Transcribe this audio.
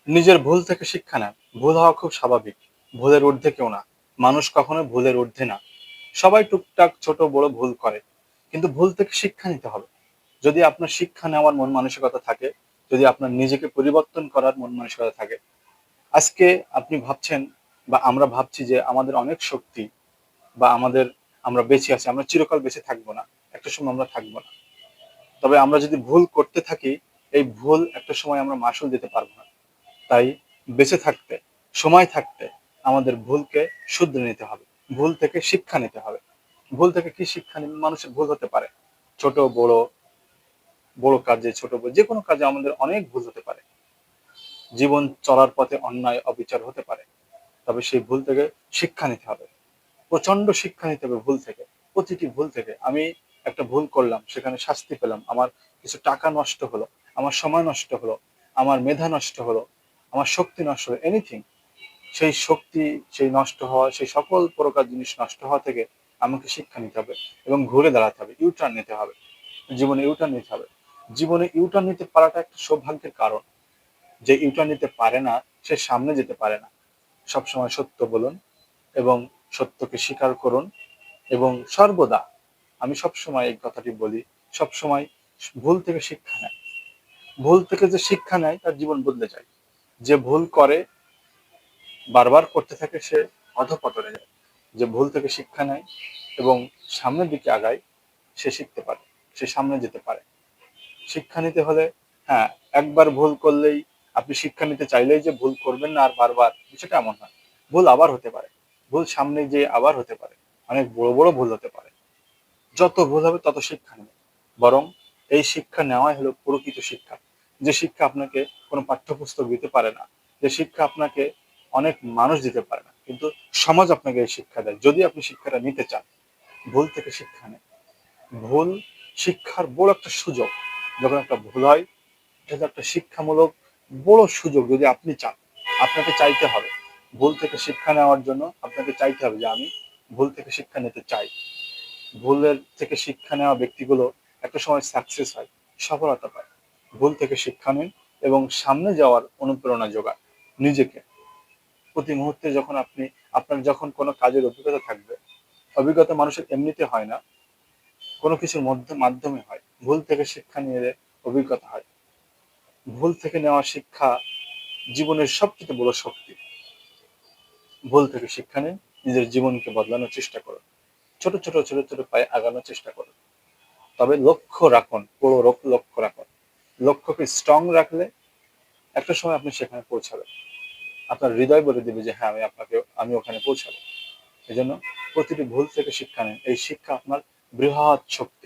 নিজের ভুল থেকে শিক্ষা নেন। ভুল হওয়া খুব স্বাভাবিক। ভুলের ঊর্ধ্বে কেউ না। মানুষ কখনো ভুলের ঊর্ধ্বে না। সবাই টুকটাক ছোট বড় ভুল করে। কিন্তু ভুল থেকে শিক্ষা নিতে হবে। যদি আপনার শিক্ষা নেওয়ার মন মানসিকতা থাকে, যদি আপনার নিজেকে পরিবর্তন করার মন মানসিকতা থাকে, আজকে আপনি ভাবছেন বা আমরা ভাবছি যে আমাদের অনেক শক্তি বা আমরা বেঁচে আছি, আমরা চিরকাল বেঁচে থাকবো না। একটা সময় আমরা থাকবো না। তবে আমরা যদি ভুল করতে থাকি, এই ভুল একটা সময় আমরা মাসুল দিতে পারবো না। তাই বেঁচে থাকতে, সময় থাকতে আমাদের ভুলকে শুধরে নিতে হবে। ভুল থেকে শিক্ষা নিতে হবে। ভুল থেকে কি শিক্ষা নিবে? মানুষের ভুল হতে পারে। ছোট বড়, বড় কাজে ছোট বড় যে কোনো কাজে আমাদের অনেক ভুল হতে পারে। জীবন চলার পথে অন্যায় অবিচার হতে পারে। তবে সেই ভুল থেকে শিক্ষা নিতে হবে। প্রচন্ড শিক্ষা নিতে হবে ভুল থেকে। প্রতিটি ভুল থেকে। আমি একটা ভুল করলাম, সেখানে শাস্তি পেলাম, আমার কিছু টাকা নষ্ট হলো, আমার সময় নষ্ট হলো, আমার মেধা নষ্ট হলো, আমার শক্তি নষ্ট হলো, এনিথিং। সেই শক্তি, সেই নষ্ট হওয়া, সেই সকল প্রকার জিনিস নষ্ট হওয়া থেকে আমাকে শিক্ষা নিতে হবে এবং ঘুরে দাঁড়াতে হবে, ইউটার্ন নিতে হবে। জীবনে ইউটার্ন নিতে হবে। জীবনে ইউটার্ন নিতে পারাটা একটা সৌভাগ্যের কারণ। যে ইউটার্ন নিতে পারে না, সে সামনে যেতে পারে না। সবসময় সত্য বলুন এবং সত্যকে স্বীকার করুন এবং সর্বদা, আমি সবসময় এই কথাটি বলি, সবসময় ভুল থেকে শিক্ষা নেয়। ভুল থেকে যে শিক্ষা নেয় তার জীবন বদলে যায়। যে ভুল করে বারবার করতে থাকে সে অধঃপতনে যায়। যে ভুল থেকে শিক্ষা নেয় এবং সামনের দিকে আগায়, সে শিখতে পারে, সে সামনে যেতে পারে। শিক্ষা নিতে হলে, হ্যাঁ, একবার ভুল করলেই আপনি শিক্ষা নিতে চাইলেই যে ভুল করবেন না আর বারবার, বিষয়টা এমন নয়। ভুল আবার হতে পারে। ভুল সামনে যে আবার হতে পারে। অনেক বড় বড় ভুল হতে পারে। যত ভুল হবে তত শিক্ষা নেবে। বরং এই শিক্ষা নেওয়াই হলো প্রকৃত শিক্ষা। যে শিক্ষা আপনাকে কোনো পাঠ্যপুস্তক দিতে পারে না, যে শিক্ষা আপনাকে অনেক মানুষ দিতে পারে না, কিন্তু সমাজ আপনাকে এই শিক্ষা দেয় যদি আপনি শিক্ষাটা নিতে চান। ভুল থেকে শিক্ষা নেন। ভুল শিক্ষার বড় একটা সুযোগ। যখন একটা ভুল হয়, এটা একটা শিক্ষামূলক বড় সুযোগ। যদি আপনি চান, আপনাকে চাইতে হবে। ভুল থেকে শিক্ষা নেওয়ার জন্য আপনাকে চাইতে হবে যে আমি ভুল থেকে শিক্ষা নিতে চাই। ভুলের থেকে শিক্ষা নেওয়া ব্যক্তিগুলো একটা সময় সাকসেস হয়, সফলতা পায়। ভুল থেকে শিক্ষা নিন এবং সামনে যাওয়ার অনুপ্রেরণা যোগান নিজেকে। প্রতি মুহূর্তে যখন আপনার যখন কোনো কাজের অভিজ্ঞতা থাকবে, অভিজ্ঞতা মানুষের এমনিতে হয় না, কোনো কিছুর মধ্যে মাধ্যমে হয়। ভুল থেকে শিক্ষা নিয়ে অভিজ্ঞতা হয়। ভুল থেকে নেওয়া শিক্ষা জীবনের সবচেয়ে বড় শক্তি। ভুল থেকে শিক্ষা নিন, নিজের জীবনকে বদলানোর চেষ্টা করুন। ছোট ছোট ছোট ছোট পায়ে আগানোর চেষ্টা করুন। তবে লক্ষ্য রাখুন, বড় লক্ষ্য রাখুন। লক্ষ্যকে স্ট্রং রাখলে একটা সময় আপনি সেখানে পৌঁছাবেন। আপনার হৃদয় বলে দিবে যে হ্যাঁ, আমি ওখানে পৌঁছাবো। এই জন্য প্রতিটি ভুল থেকে শিক্ষা নিন। এই শিক্ষা আপনার বৃহৎ শক্তি।